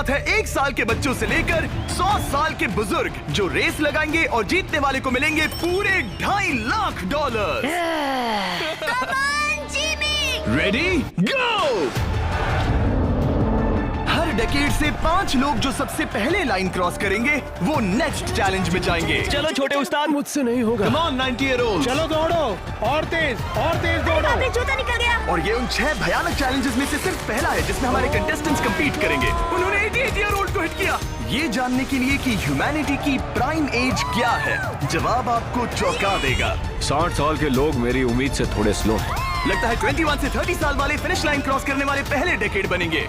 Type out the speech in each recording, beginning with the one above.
स्वागत है 1 साल के बच्चों से लेकर 100 साल के बुजुर्ग जो रेस लगाएंगे और जीतने वाले को मिलेंगे पूरे $2.5 लाख। Ready go. हर डेकेड से 5 लोग जो सबसे पहले लाइन क्रॉस करेंगे वो नेक्स्ट चैलेंज में जाएंगे। चलो छोटे उस्ताद, मुझसे नहीं होगा। Come on 90-year-olds। चलो दौड़ो, और तेज दौड़ो। जूता निकल गया। और ये उन 6 भयानक चैलेंजेस में से सिर्फ पहला है जिसमें हमारे कंटेस्टेंट्स कंपीट करेंगे। उन्होंने 88-year-old को हिट किया। ये जानने के लिए कि ह्यूमैनिटी की प्राइम एज क्या है, जवाब आपको चौंका देगा। 60 साल के लोग मेरी उम्मीद से थोड़े स्लो हैं। लगता है 21 से 30 साल वाले फिनिश लाइन क्रॉस करने वाले पहले डेकेड बनेंगे।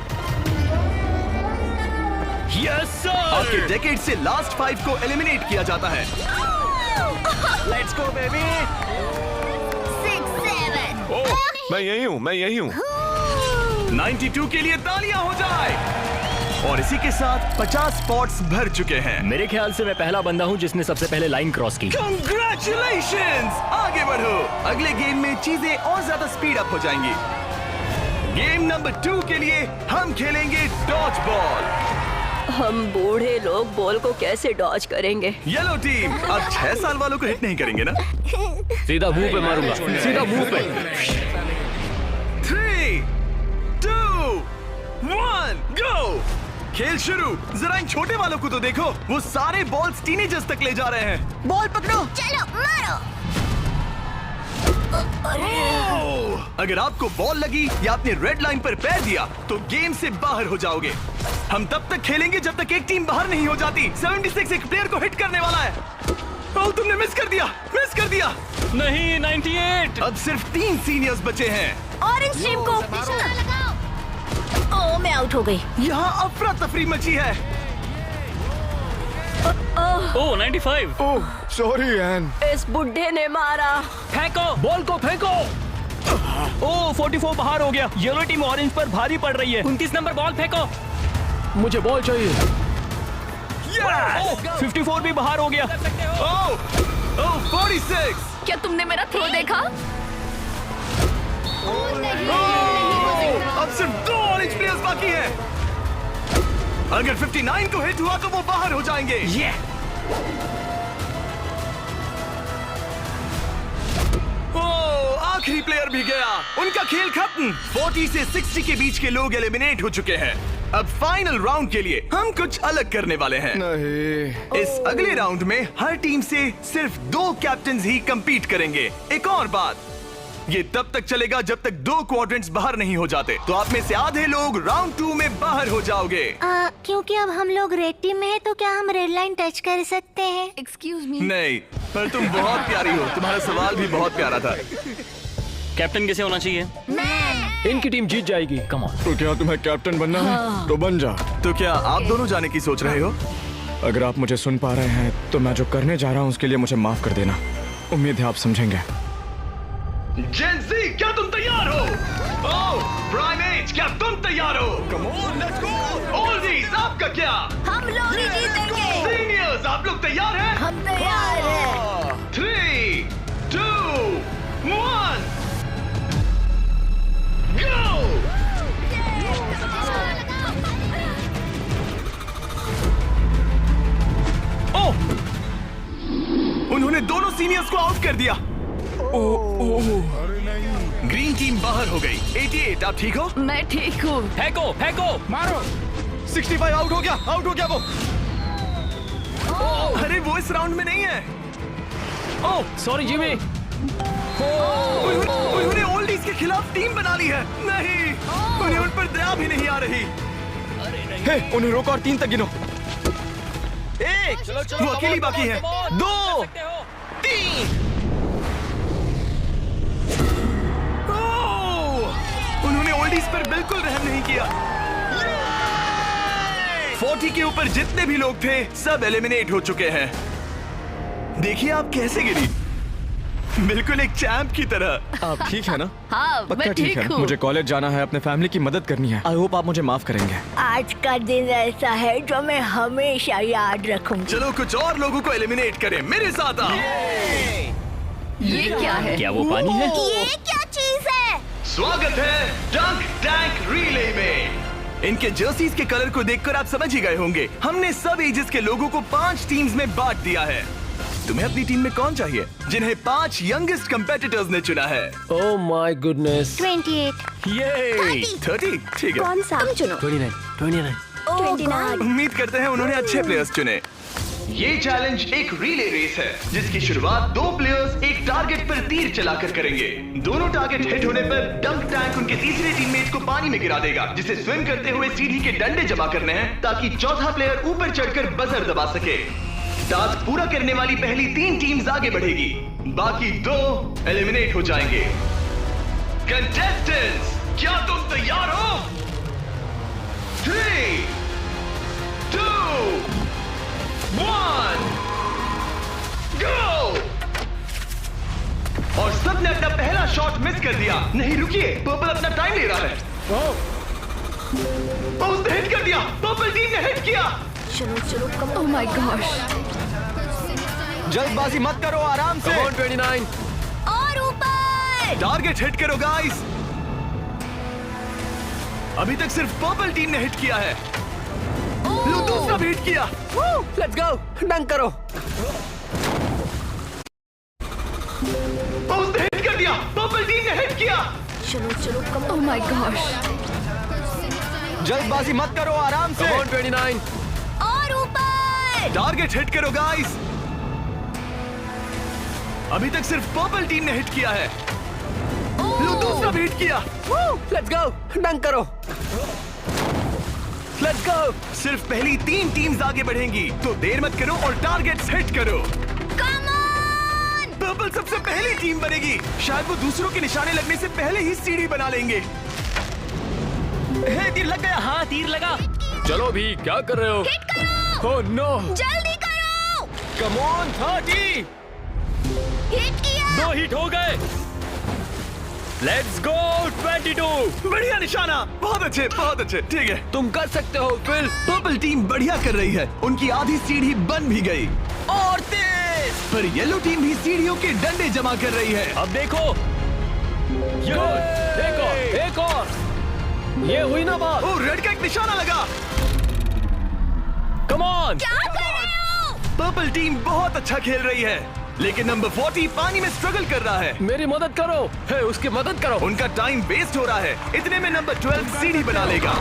Yes sir. आपके डेकेड से लास्ट 5 को एलिमिनेट किया जाता है। Let's go baby. 6, 7। ओह, मैं यही हूँ। 92 के लिए तालियां हो जाए। और इसी के साथ 50 स्पॉट्स भर चुके हैं। मेरे ख्याल से मैं पहला बंदा हूँ जिसने सबसे पहले लाइन क्रॉस की। Congratulations! आगे बढ़ो। अगले गेम में चीजें और ज्यादा स्पीड अप हो जाएंगी। गेम नंबर 2 के लिए हम खेलेंगे डॉज बॉल। हम बूढ़े लोग बॉल को कैसे डॉज करेंगे? येलो टीम अब 6 साल वालों को हिट नहीं करेंगे ना? सीधा मुंह पे मारूंगा, सीधा मुंह पे। 3, 2, 1, गो। खेल शुरू। जरा इन छोटे वालों को तो देखो, वो सारे बॉल्स टीनेजर्स तक ले जा रहे हैं। बॉल पकड़ो। चलो मारो। अगर आपको बॉल लगी या आपने रेड लाइन पर पैर दिया तो गेम से बाहर हो जाओगे। हम तब तक खेलेंगे जब तक एक टीम बाहर नहीं हो जाती। 76 एक प्लेयर को हिट करने वाला है। ओह, तुमने मिस कर दिया। नहीं, 98। अब सिर्फ 3 सीनियर्स बचे हैं। ऑरेंज टीम को ओह, मैं आउट हो गई। यहाँ अफरा तफरी मची है। ओह 95। ओह, सॉरी एन। इस बुड्ढे ने मारा। फेंको, बॉल को फेंको। ओह 44 बाहर हो गया। येलो टीम ऑरेंज पर भारी पड़ रही है। 29 नंबर बॉल फेंको। मुझे बॉल चाहिए। Yes! 54 भी बाहर हो गया। ओह 46। क्या तुमने मेरा थ्रो देखा? अब सिर्फ 2 ऑरेंज प्लेयर्स बाकी हैं। अगर 59 को हिट हुआ तो वो बाहर हो जाएंगे। ओह, आखिरी प्लेयर भी गया। उनका खेल खत्म। 40 से 60 के बीच के लोग एलिमिनेट हो चुके हैं। अब फाइनल राउंड के लिए हम कुछ अलग करने वाले हैं। नहीं। इस अगले राउंड में हर टीम से सिर्फ 2 कैप्टन्स ही कंपीट करेंगे। एक और बात, ये तब तक चलेगा जब तक 2 क्वाड्रेंट्स बाहर नहीं हो जाते। तो आप में से आधे लोग राउंड 2 में बाहर हो जाओगे। क्योंकि अब हम लोग रेड टीम में है तो क्या हम रेड लाइन टच कर सकते हैं? Excuse me. नहीं, पर तुम बहुत प्यारी हो। तुम्हारा सवाल भी बहुत प्यारा था। कैप्टन कैसे होना चाहिए? मैं इनकी टीम जीत जाएगी। Come on. तो क्या तुम्हें कैप्टन बनना है? तो बन जा। तो क्या आप दोनों जाने की सोच रहे हो? अगर आप मुझे सुन पा रहे हैं तो मैं जो करने जा रहा हूँ उसके लिए मुझे माफ कर देना। उम्मीद है आप समझेंगे। जेंजी, क्या तुम तैयार हो? ओह, प्राइमेट, क्या तुम तैयार हो? कम ऑन, लेट्स गो। ओल्डीज, आपका क्या? हम लोग ही जीतेंगे। सीनियर्स, आप लोग तैयार हैं? हम तैयार हैं। 3, 2, 1, go! ओह! उन्होंने दोनों सीनियर्स को आउट कर दिया। ग्रीन टीम बाहर हो गई। 88, आप ठीक हो? मैं ठीक हूँ। फेंको, फेंको। मारो। 65 आउट हो गया वो। अरे वो इस राउंड में नहीं है। Oh sorry Jimmy. उन्होंने ओल्डीज के खिलाफ टीम बना ली है। नहीं, उन्हें उन पर दया भी नहीं आ रही। हे, उन्हें रोको और 3 तक गिनो। 1, वो अकेली बाकी है। 2, 3। उन्होंने ओल्डीज पर बिल्कुल रहम नहीं किया। 40 के ऊपर जितने भी लोग थे सब एलिमिनेट हो चुके हैं। देखिए आप कैसे गिरी, बिल्कुल एक चैंप की तरह। आप ठीक है ना? हाँ, पक्का मैं ठीक है। हूँ। मुझे कॉलेज जाना है, अपने फैमिली की मदद करनी है। आई होप आप मुझे माफ करेंगे। आज का दिन ऐसा है जो मैं हमेशा याद रखूंगी। चलो कुछ और लोगों को एलिमिनेट करें। मेरे साथ आओ। ये क्या है? क्या वो पानी है? ये क्या चीज है? स्वागत है डंक टैंक रिले में। इनके जर्सीज के कलर को देखकर आप समझ ही गए होंगे। हमने सब एजेस के लोगों को 5 टीम्स में बांट दिया है। तुम्हें अपनी टीम में कौन चाहिए? जिन्हें 5 यंगेस्ट कंपेटिटर्स ने चुना है। Oh my goodness. 28। ये 30 ठीक है। कौन सा? तुम चुनो। 29। ओह गॉड। उम्मीद करते हैं उन्होंने अच्छे प्लेयर्स चुने। ये चैलेंज एक रिले रेस है जिसकी शुरुआत 2 प्लेयर्स एक टारगेट पर तीर चलाकर करेंगे। दोनों टारगेट हिट होने पर डंक टैंक उनके तीसरे टीममेट को पानी में गिरा देगा, जिसे स्विम करते हुए सीढ़ी के डंडे जमा करने हैं ताकि चौथा प्लेयर ऊपर चढ़कर बजर दबा सके। टास्क पूरा करने वाली पहली 3 टीम्स आगे बढ़ेगी, बाकी 2 एलिमिनेट हो जाएंगे। कंटेस्टेंट्स, क्या तुम तैयार हो? 3, 2, 1, go! और सबने अपना पहला शॉट मिस कर दिया। नहीं रुकिए, पर्पल अपना टाइम ले रहा है। उसने हिट कर दिया। पर्पल टीम ने हिट किया। चलो कम। Oh my gosh. जल्दबाजी मत करो, आराम से। 29। और ऊपर। टारगेट हिट करो गाइस। अभी तक सिर्फ पर्पल टीम ने हिट किया है। लो दूसरा भी हिट किया। लेट्स गो, डंक करो। उसने हिट कर दिया। पर्पल टीम ने हिट किया। चलो कम। Oh my gosh. जल्दबाजी मत करो, आराम से। 29। और ऊपर। टारगेट हिट करो गाइस। अभी तक सिर्फ पर्पल टीम ने हिट किया है। लो दूसरा भी हिट किया। लेट्स गो, डंक करो। Let's go. सिर्फ पहली 3 टीम्स आगे बढ़ेंगी, तो देर मत करो और टारगेट्स हिट करो। Come on. पर्पल सबसे पहली टीम बनेगी। शायद वो दूसरों के निशाने लगने से पहले ही सीढ़ी बना लेंगे। तीर लग गया। हाँ, तीर लगा। चलो भी, क्या कर रहे हो? हिट करो। Oh no. जल्दी करो। Come on 30। हिट किया। 2 हिट हो गए। Let's go 22। बढ़िया निशाना। बहुत अच्छे। ठीक है, तुम कर सकते हो फिल। पर्पल टीम बढ़िया कर रही है। उनकी आधी सीढ़ी बन भी गई। और तेज। पर येलो टीम भी सीढ़ियों के डंडे जमा कर रही है। अब देखो। एक और। ये हुई ना बात। ओ, रेड का एक निशाना लगा। Come on. क्या कर रहे हो? पर्पल टीम बहुत अच्छा खेल रही है, लेकिन नंबर 40 पानी में स्ट्रगल कर रहा है। मेरी मदद करो। हे, उसकी मदद करो। उनका टाइम वेस्ट हो रहा है। इतने में नंबर 12 सीढ़ी बना लेगा।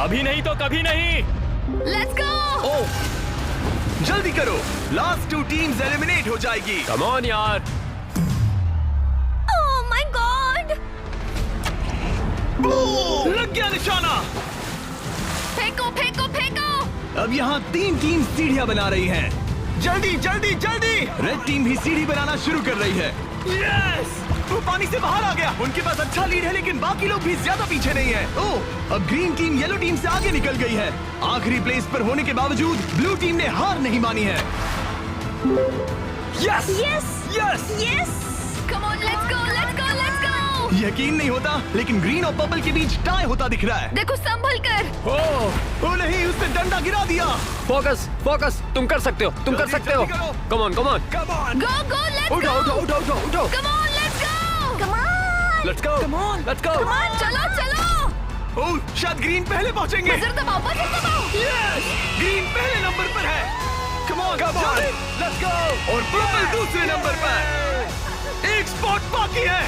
अभी नहीं तो कभी नहीं। Let's go. ओह, जल्दी करो, लास्ट 2 टीम्स एलिमिनेट हो जाएगी। कम ऑन यार। Oh my God. लग गया निशाना। फेंको। अब यहाँ 3 टीम सीढ़ियाँ बना रही हैं। जल्दी। रेड टीम भी सीढ़ी बनाना शुरू कर रही है। यस! वो पानी से बाहर आ गया। उनके पास अच्छा लीड है, लेकिन बाकी लोग भी ज्यादा पीछे नहीं है। ओह, अब ग्रीन टीम येलो टीम से आगे निकल गई है। आखिरी प्लेस पर होने के बावजूद ब्लू टीम ने हार नहीं मानी है। यस! कम ऑन, लेट्स गो। यकीन नहीं होता, लेकिन ग्रीन और पर्पल के बीच टाई होता दिख रहा है। देखो, संभल कर। ओ नहीं, उसने डंडा गिरा दिया। फोकस। तुम कर सकते हो। जल्दी करो। Come on. Go, let's go. उठाओ। Come on, let's go. Let's go. चलो। ओह, शायद ग्रीन पहले पहुंचेंगे। बजर दबाओ। यस! ग्रीन पहले नंबर पर है। कम ऑन, लेट्स गो। और पर्पल दूसरे नंबर पर। एक स्पॉट बाकी है।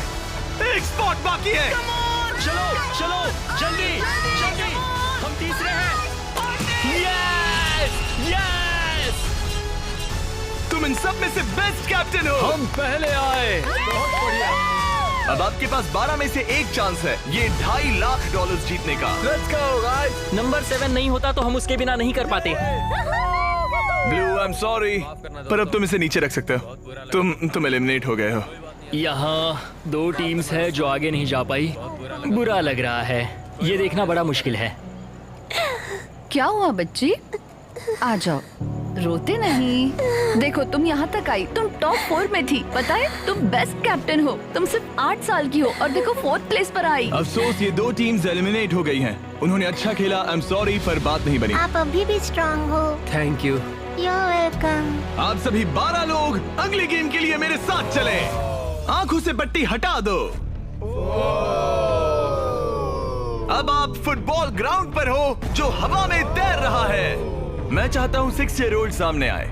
चलो जल्दी। हम तीसरे हैं। यस। तुम इन सब में से बेस्ट कैप्टन हो। हम पहले आए। बहुत बढ़िया। अब आपके पास 12 में से 1 चांस है ये $2.5 लाख जीतने का। Let's go guys. नंबर 7 नहीं होता तो हम उसके बिना नहीं कर पाते। ब्लू, आई एम सॉरी, पर अब तुम इसे नीचे रख सकते हो। तुम एलिमिनेट हो गए हो। यहाँ 2 टीम्स है जो आगे नहीं जा पाई। बुरा लग रहा है। ये देखना बड़ा मुश्किल है। क्या हुआ बच्ची? आ जाओ, रोते नहीं। देखो, तुम यहाँ तक आई, तुम टॉप 4 में थी। पता है, तुम बेस्ट कैप्टन हो। तुम सिर्फ 8 साल की हो और देखो 4th प्लेस पर आई। अफसोस, ये 2 टीम्स एलिमिनेट हो गई हैं। उन्होंने अच्छा खेला, आई एम सॉरी, पर बात नहीं बनी। आप अभी भी स्ट्रांग हो। Thank you. You're welcome। आप सभी 12 लोग अगले गेम के लिए मेरे साथ चलें। आंखों से पट्टी हटा दो। अब आप फुटबॉल ग्राउंड पर हो जो हवा में तैर रहा है। मैं चाहता हूँ 6 ईयर ओल्ड सामने आए।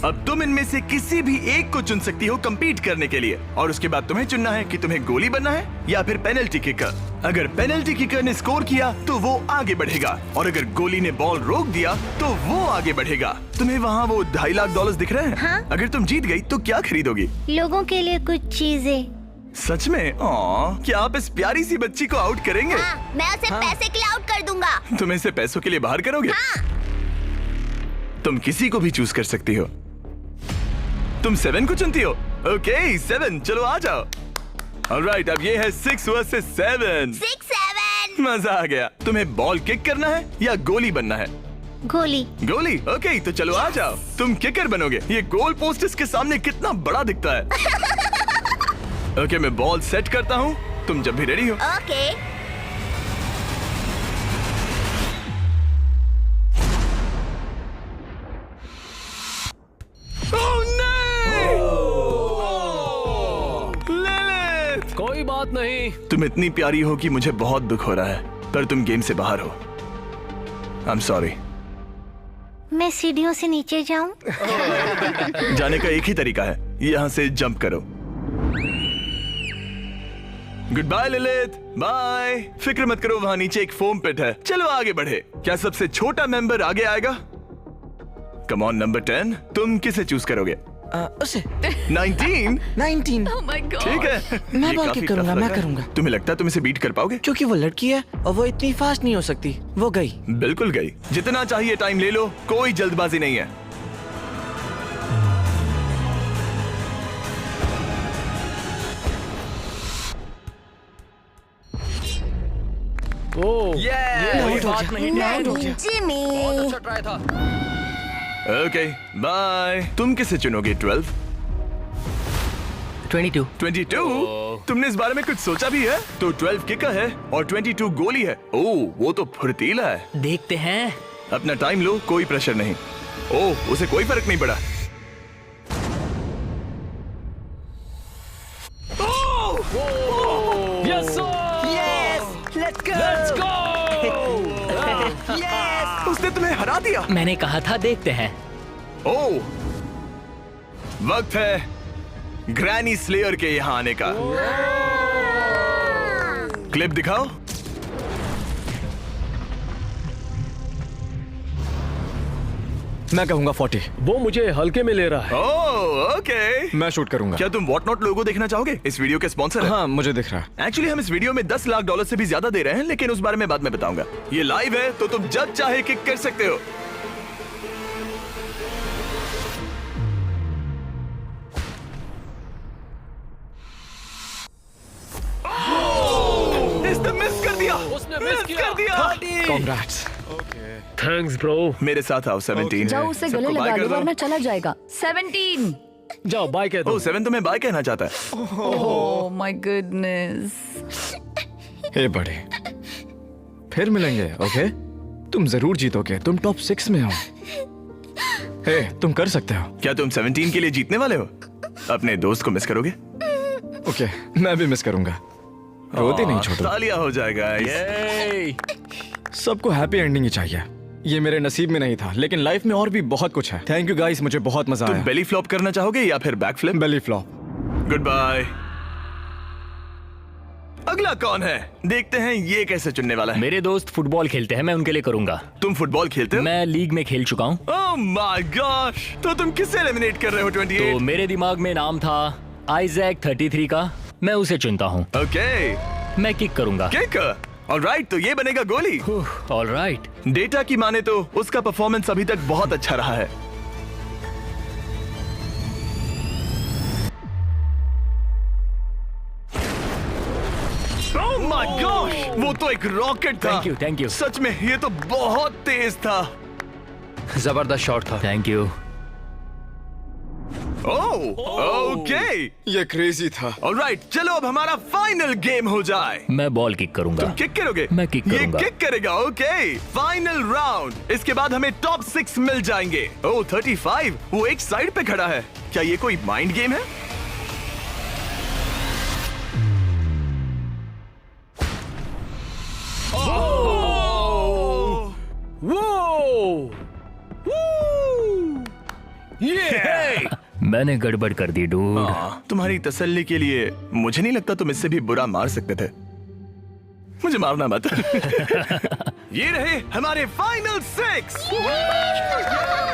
अब तुम इनमें से किसी भी एक को चुन सकती हो compete करने के लिए, और उसके बाद तुम्हें चुनना है कि तुम्हें गोली बनना है या फिर पेनल्टी किकर। अगर पेनल्टी किकर ने स्कोर किया तो वो आगे बढ़ेगा, और अगर गोली ने बॉल रोक दिया तो वो आगे बढ़ेगा। तुम्हें वहाँ वो $2.5 लाख दिख रहे हैं? हाँ? अगर तुम जीत गई तो क्या खरीदोगी? लोगों के लिए कुछ चीजें। सच में? क्या आप इस प्यारी सी बच्ची को आउट करेंगे? हाँ, मैं उसे पैसे के लिए आउट कर दूंगा। तुम इसे पैसों के लिए बाहर करोगे? हाँ। तुम किसी को भी चूज कर सकती हो। तुम 7 को चुनती हो? ओके 7, चलो आ जाओ। ऑलराइट, अब ये है 6 वर्सेस 7। 6-7। मजा आ गया। तुम्हें बॉल किक करना है या गोली बनना है? गोली। गोली? ओके, तो चलो आ जाओ। तुम किकर बनोगे। ये गोल पोस्ट इसके सामने कितना बड़ा दिखता है। ओके, मैं बॉल सेट करता हूँ, तुम जब भी रेडी हो। ओके। कोई बात नहीं। तुम इतनी प्यारी हो कि मुझे बहुत दुख हो रहा है, पर तुम गेम से बाहर हो। I am sorry. मैं सीढ़ियों से नीचे जाऊं? जाने का एक ही तरीका है, यहाँ से जंप करो। Good bye Lilith, bye. फिक्र मत करो, वहाँ नीचे एक फोम पिट है। चलो आगे बढ़े। क्या सबसे छोटा मेंबर आगे आएगा? कम ऑन नंबर 10, तुम किसे चूज करोगे? उसे 19? 19। Oh my God. ठीक है, मैं ये बॉल काफी किक करूंगा, tough लग मैं रहा है। करूंगा। तुम्हें लगता है तुम इसे बीट कर पाओगे? क्योंकि वो लड़की है और वो इतनी फास्ट नहीं हो सकती। वो गई। बिल्कुल गई। जितना चाहिए टाइम ले लो, कोई जल्दबाजी नहीं है। ओह, Yeah! कोई बात नहीं। जिमी। बहुत अच्छा ट्राई था। Okay bye. तुम किसे चुनोगे? 12? 22। 22? तुमने इस बारे में कुछ सोचा भी है? तो 12 किकर है और 22 गोली है। ओह, वो तो फुर्तीला है। देखते हैं। अपना टाइम लो, कोई प्रेशर नहीं। ओह, उसे कोई फर्क नहीं पड़ा। Yes sir. Let's go. उसने तुम्हें हरा दिया। मैंने कहा था देखते हैं। ओह, वक्त है ग्रैनी स्लेयर के यहाँ आने का। क्लिप दिखाओ। मैं कहूंगा 40। वो मुझे हल्के में ले रहा है। ओह, ओके। मैं शूट करूंगा। क्या तुम वॉट नॉट लोगो देखना चाहोगे? इस वीडियो के स्पॉन्सर है। हाँ, मुझे दिख रहा है। एक्चुअली हम इस वीडियो में $10 लाख से भी ज्यादा दे रहे हैं, लेकिन उस बारे में बाद में बताऊंगा। ये लाइव है तो तुम जब चाहे किक कर सकते हो। इसने मिस कर दिया। उसने मिस किया। कर दिया। कॉन्ग्रेट्स। Thanks bro. मेरे साथ आओ। 17 जाओ है। उसे सबको गले बाय लगा कर दो दो। वरना चला जाएगा। 17। जाओ बाय कह दो। ओह, 7 तुम्हें बाय कहना चाहता है। Oh my goodness. हे बड़े, फिर मिलेंगे। ओके, तुम जरूर जीतोगे। तुम टॉप 6 में हो। हे, तुम कर सकते हो। क्या तुम 17 के लिए जीतने वाले हो? अपने दोस्त को मिस करोगे? ओके, मैं भी मिस करूंगा। रोती नहीं छोटू। तालियां हो जाएगा। सबको हैप्पी एंडिंग ही चाहिए। ये मेरे नसीब में नहीं था, लेकिन लाइफ में और भी बहुत कुछ है। थैंक यू गाइस, मुझे बहुत मजा तुम आया। बेली फ्लॉप करना चाहोगे या फिर back flip? Belly flop. Good bye. अगला कौन है? देखते हैं ये कैसे चुनने वाला है। मेरे दोस्त फुटबॉल खेलते हैं, मैं उनके लिए करूंगा। तुम फुटबॉल खेलते हो? मैं लीग में खेल चुका हूँ। ओह माय गॉश, तो तुम किसे एलिमिनेट कर रहे हो? 28? तो मेरे दिमाग में नाम था आइजैक 33 का। मैं उसे चुनता हूँ। ओके, मैं किक करूंगा। किक। ऑलराइट, तो ये बनेगा गोली। ऑलराइट। डेटा की माने तो उसका परफॉर्मेंस अभी तक बहुत अच्छा रहा है। ओह माय गॉश, वो तो एक रॉकेट था। Thank you. सच में ये तो बहुत तेज था। जबरदस्त शॉट था। Thank you. Oh, okay. ये क्रेजी था। ऑलराइट, चलो अब हमारा फाइनल गेम हो जाए। मैं बॉल किक करूंगा। तुम किक करोगे? मैं किक करूंगा। ये किक करेगा। Okay, final round. इसके बाद हमें टॉप 6 मिल जाएंगे। ओह 35, वो एक साइड पे खड़ा है। क्या ये कोई माइंड गेम है? मैंने गड़बड़ कर दी डूड। तुम्हारी तसल्ली के लिए मुझे नहीं लगता तुम इससे भी बुरा मार सकते थे। मुझे मारना मत। ये रहे हमारे फाइनल 6।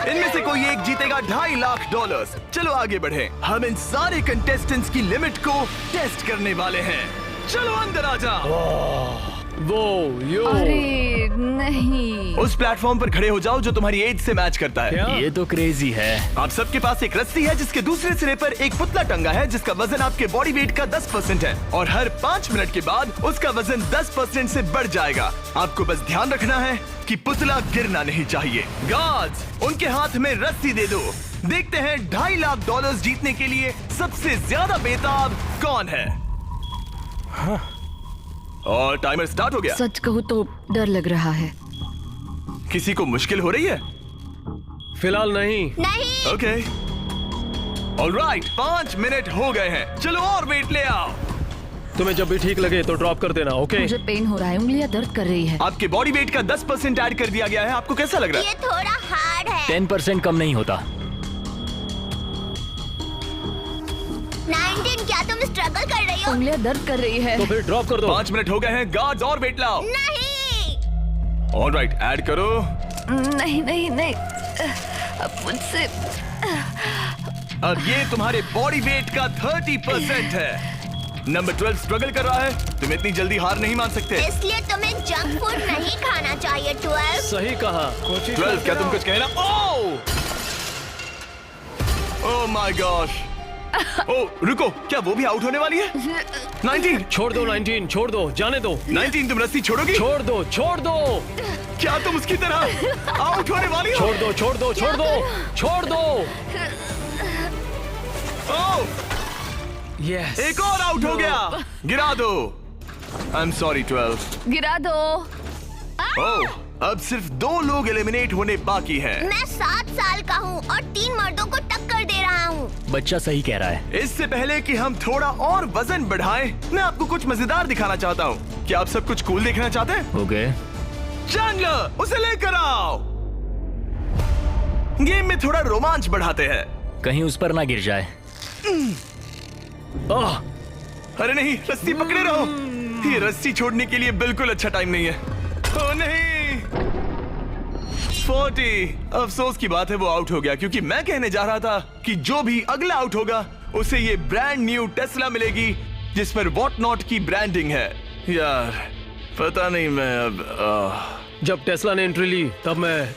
इनमें से कोई एक जीतेगा $2.5 लाख। चलो आगे बढ़े। हम इन सारे कंटेस्टेंट्स की लिमिट को टेस्ट करने वाले हैं। चलो अंदर आ जाओ। वो यो अरे नहीं। उस प्लेटफॉर्म पर खड़े हो जाओ जो तुम्हारी एज से मैच करता है। क्या? ये तो क्रेजी है। आप सबके पास एक रस्सी है जिसके दूसरे सिरे पर एक पुतला टंगा है जिसका वजन आपके बॉडी वेट का 10% है और हर 5 मिनट के बाद उसका वजन 10% से बढ़ जाएगा। आपको बस ध्यान रखना है कि पुतला गिरना नहीं चाहिए। गार्ड्स, उनके हाथ में रस्सी दे दो। देखते हैं $2.5 लाख जीतने के लिए सबसे ज्यादा बेताब कौन है। और टाइमर स्टार्ट हो गया। सच कहूँ तो डर लग रहा है। किसी को मुश्किल हो रही है? फिलहाल नहीं। नहीं। ओके ऑलराइट, 5 मिनट हो गए हैं। चलो और वेट ले आओ। तुम्हें जब भी ठीक लगे तो ड्रॉप कर देना। ओके मुझे पेन हो रहा है, उंगलियां दर्द कर रही है। आपके बॉडी वेट का 10% ऐड कर दिया गया है। आपको कैसा लग रहा है? ये थोड़ा हार्ड है। 10% कम नहीं होता। 19, क्या तुम स्ट्रगल कर रही हो? उंगलियां दर्द कर रही है। तो फिर ड्रॉप कर दो। 5 मिनट हो गए हैं। गार्ड्स और वेट लाओ। नहीं। ऑलराइट, ऐड करो। नहीं नहीं नहीं, अब मुझसे अब ये तुम्हारे बॉडी वेट का 30% है। नंबर 12 स्ट्रगल कर रहा है। तुम इतनी जल्दी हार नहीं मान सकते। इसलिए तुम्हें जंक फूड नहीं खाना चाहिए। 12। सही कहा। कोशिश 12, करते क्या तुम रहो। कुछ कहना? Oh my gosh. ओह रुको, क्या वो भी आउट होने वाली है? 19, छोड़ दो 19, छोड़ दो, जाने दो। 19, तुम रस्सी छोड़ोगी? छोड़ दो, छोड़ दो, क्या तुम उसकी तरह आउट होने वाली हो? छोड़ दो, छोड़ दो, छोड़ दो, छोड़ दो। ओह, यस। एक और आउट हो गया। गिरा दो। I am sorry 12। गिरा दो। ओह, अब सिर्फ 2 लोग एलिमिनेट होने बाकी हैं। मैं 7 साल का हूँ और 3 मर्दों को टक्कर दे रहा हूँ। बच्चा सही कह रहा है। इससे पहले कि हम थोड़ा और वजन बढ़ाएं, मैं आपको कुछ मजेदार दिखाना चाहता हूँ। क्या आप सब कुछ कूल देखना चाहते हैं? ओके। चैंडलर, उसे लेकर आओ। गेम में थोड़ा रोमांच बढ़ाते हैं। कहीं उस पर ना गिर जाए। आह, अरे नहीं, रस्सी पकड़े रहो। ये रस्सी छोड़ने के लिए बिल्कुल अच्छा टाइम नहीं है। ओह नहीं, 40। अफसोस की बात है वो आउट हो गया, क्योंकि मैं कहने जा रहा था कि जो भी अगला आउट होगा उसे ये ब्रांड न्यू टेस्ला मिलेगी जिस पर वॉट नॉट की ब्रांडिंग है। यार पता नहीं, मैं अब जब टेस्ला ने एंट्री ली तब मैं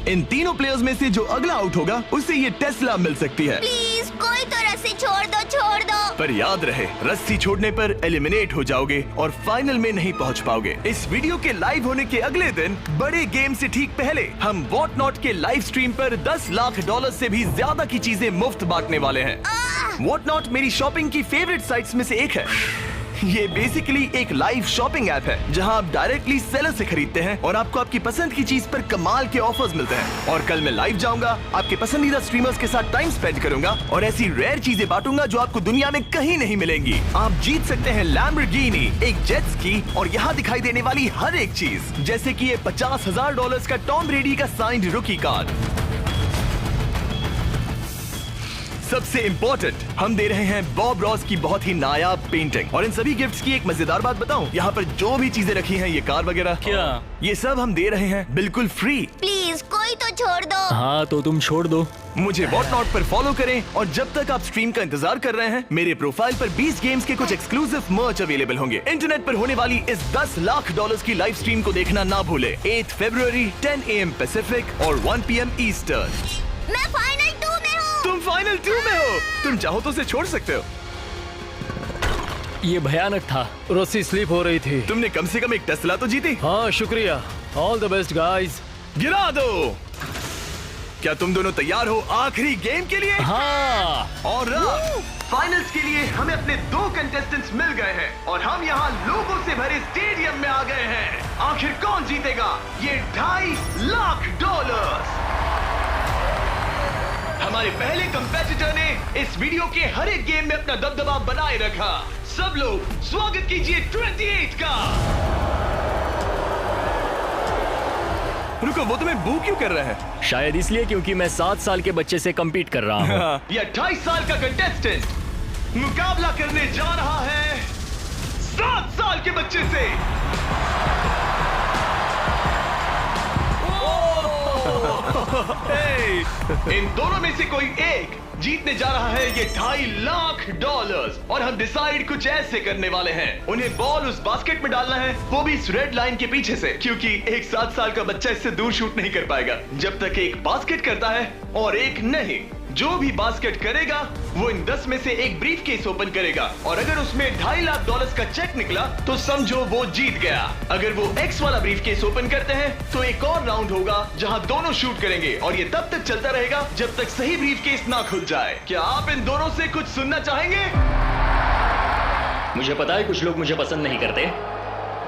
इन तीनों प्लेयर्स में से जो अगला आउट होगा उसे ये टेस्ला मिल सकती है। प्लीज कोई तो रस्सी छोड़ दो, छोड़ दो। पर याद रहे, रस्सी छोड़ने पर एलिमिनेट हो जाओगे और फाइनल में नहीं पहुंच पाओगे। इस वीडियो के लाइव होने के अगले दिन, बड़े गेम से ठीक पहले, हम वॉट नॉट के लाइव स्ट्रीम पर $10 लाख से भी ज्यादा की चीजें मुफ्त बांटने वाले हैं। वॉट नॉट मेरी शॉपिंग की फेवरेट साइट्स में से एक है। ये बेसिकली एक लाइव शॉपिंग ऐप है जहां आप डायरेक्टली सेलर से खरीदते हैं और आपको आपकी पसंद की चीज पर कमाल के ऑफर्स मिलते हैं। और कल मैं लाइव जाऊंगा, आपके पसंदीदा स्ट्रीमर्स के साथ टाइम स्पेंड करूंगा और ऐसी रेयर चीजें बांटूंगा जो आपको दुनिया में कहीं नहीं मिलेंगी। आप जीत सकते हैं लैम्बोर्गिनी, एक जेट स्की और यहाँ दिखाई देने वाली हर एक चीज, जैसे कि ये $50,000 का टॉम ब्रेडी का साइंड रुकी कार्ड। सबसे इंपॉर्टेंट, हम दे रहे हैं बॉब रॉस की बहुत ही नायाब पेंटिंग। और इन सभी गिफ्ट्स की एक मजेदार बात बताऊं, यहाँ पर जो भी चीजें रखी हैं, ये कार वगैरह, क्या? ये सब हम दे रहे हैं बिल्कुल फ्री। प्लीज कोई तो छोड़ दो। हाँ तो तुम छोड़ दो। मुझे वॉट नॉट पर फॉलो करें और जब तक आप स्ट्रीम का इंतजार कर रहे हैं, मेरे प्रोफाइल पर 20 गेम्स के कुछ एक्सक्लूसिव मर्च अवेलेबल होंगे। इंटरनेट पर होने वाली इस $10 लाख की लाइव स्ट्रीम को देखना ना भूले। 8 फरवरी 10 AM पैसिफिक और 1 PM ईस्टर्न। मैं फाइनल 2 में हूँ। तुम फाइनल 2 में हो। तुम चाहो तो उसे छोड़ सकते हो। ये भयानक था। रस्सी स्लिप हो रही थी। तुमने कम से कम एक टेस्ला तो जीती। हाँ शुक्रिया। All the best guys. गिरा दो। क्या तुम दोनों तैयार हो आखिरी गेम के लिए? हाँ। और फाइनल्स के लिए हमें अपने 2 कंटेस्टेंट्स मिल गए हैं और हम यहाँ लोगों से भरे स्टेडियम में आ गए हैं। आखिर कौन जीतेगा ये $2.5 लाख? हमारे पहले कंपेटिटर ने इस वीडियो के हर एक गेम में अपना दबदबा बनाए रखा। सब लोग स्वागत कीजिए 28 का। रुको रुको, वो तुम्हें बू क्यों कर रहा है? शायद इसलिए क्योंकि मैं 7 साल के बच्चे से कम्पीट कर रहा हूँ। ये 28 साल का कंटेस्टेंट मुकाबला करने जा रहा है 7 साल के बच्चे से। इन दोनों में से कोई एक जीतने जा रहा है ये $2.5 लाख। और हम डिसाइड कुछ ऐसे करने वाले हैं, उन्हें बॉल उस बास्केट में डालना है, वो भी इस रेड लाइन के पीछे से, क्योंकि एक 7 साल का बच्चा इससे दूर शूट नहीं कर पाएगा जब तक एक बास्केट करता है और एक नहीं। जो भी बास्केट करेगा वो इन 10 में से एक ब्रीफ केस ओपन करेगा, और अगर उसमें $2.5 लाख का चेक निकला तो समझो वो जीत गया। अगर वो X वाला ब्रीफ केस ओपन करते हैं तो एक और राउंड होगा जहां दोनों शूट करेंगे, और ये तब तक चलता रहेगा जब तक सही ब्रीफ केस ना खुल जाए। क्या आप इन दोनों से कुछ सुनना चाहेंगे? मुझे पता है कुछ लोग मुझे पसंद नहीं करते,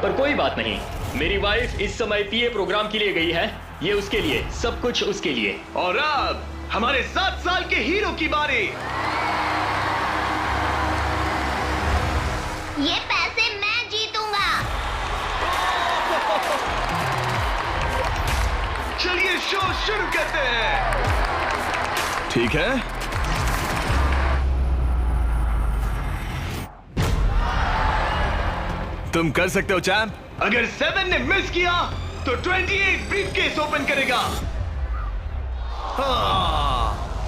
पर कोई बात नहीं। मेरी वाइफ इस समय पीए प्रोग्राम के लिए गई है, ये उसके लिए, सब कुछ उसके लिए। और अब हमारे 7 साल के हीरो की बारी। ये पैसे मैं जीतूंगा। चलिए शो शुरू करते हैं। ठीक है, तुम कर सकते हो चैंप। अगर 7 ने मिस किया तो 28 ब्रीफकेस ओपन करेगा।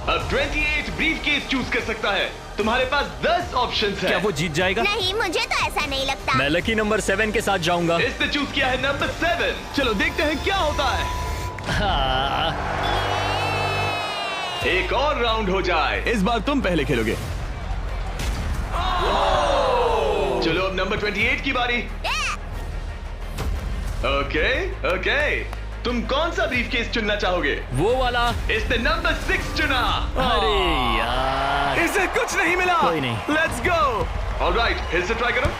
अब 28 ब्रीफकेस चूज कर सकता है। तुम्हारे पास 10 ऑप्शंस हैं। क्या वो जीत जाएगा? नहीं, मुझे तो ऐसा नहीं लगता। मैं लकी नंबर 7 के साथ जाऊंगा। इसने चूज किया है नंबर 7। चलो देखते हैं क्या होता है। एक और राउंड हो जाए। इस बार तुम पहले खेलोगे। चलो अब नंबर 28 की बारी। ओके ओके, तुम कौन सा ब्रीफकेस चुनना चाहोगे? वो वाला। इसने नंबर 6 चुना। अरे यार, इसे कुछ नहीं मिला। कोई नहीं। Let's go. ऑलराइट, फिर से ट्राई करो।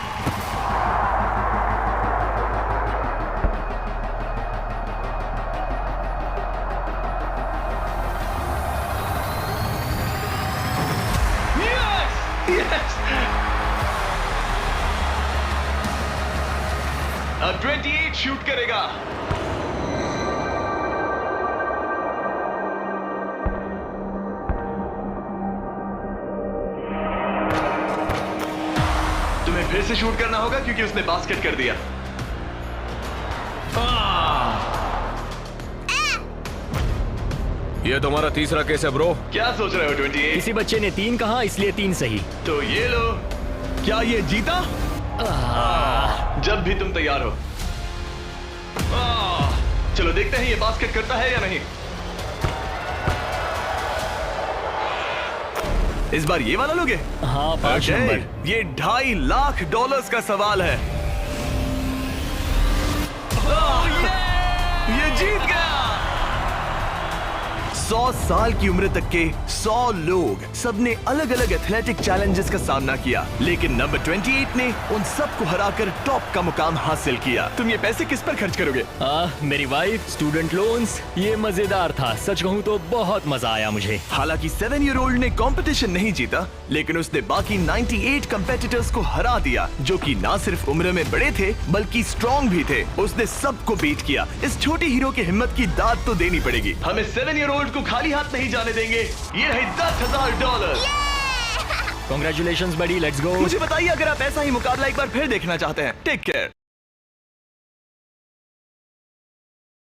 यस, अब 28 शूट करेगा। तुम्हें फिर से शूट करना होगा क्योंकि उसने बास्केट कर दिया। ये तुम्हारा तीसरा केस है ब्रो। क्या सोच रहे हो 28? किसी बच्चे ने 3 कहा, इसलिए 3 सही। तो ये लो। क्या ये जीता? जब भी तुम तैयार हो। चलो देखते हैं ये बास्केट करता है या नहीं। इस बार ये वाला लोगे? हाँ, 5 Okay, नंबर। ये $2.5 लाख का सवाल है। ये जीत गया। 100 साल की उम्र तक के 100 लोग, सबने अलग अलग एथलेटिक चैलेंजेस का सामना किया, लेकिन नंबर 28 ने उन सबको हराकर टॉप का मुकाम हासिल किया। तुम ये पैसे किस पर खर्च करोगे? मेरी वाइफ, स्टूडेंट लोन्स। ये मजेदार था, सच कहूँ तो बहुत मजा आया मुझे। हालांकि 7-year-old ने कंपटीशन नहीं जीता, लेकिन उसने बाकी 98 कंपेटिटर्स को हरा दिया, जो कि ना सिर्फ उम्र में बड़े थे बल्कि स्ट्रॉन्ग भी थे। उसने सबको बीट किया। इस छोटे हीरो की हिम्मत की दाद तो देनी पड़ेगी। हमें 7-year-old को खाली हाथ नहीं जाने देंगे। ये रहे $10,000। Congratulations buddy, let's go। मुझे बताइए अगर आप ऐसा ही मुकाबला एक बार फिर देखना चाहते हैं। Take care.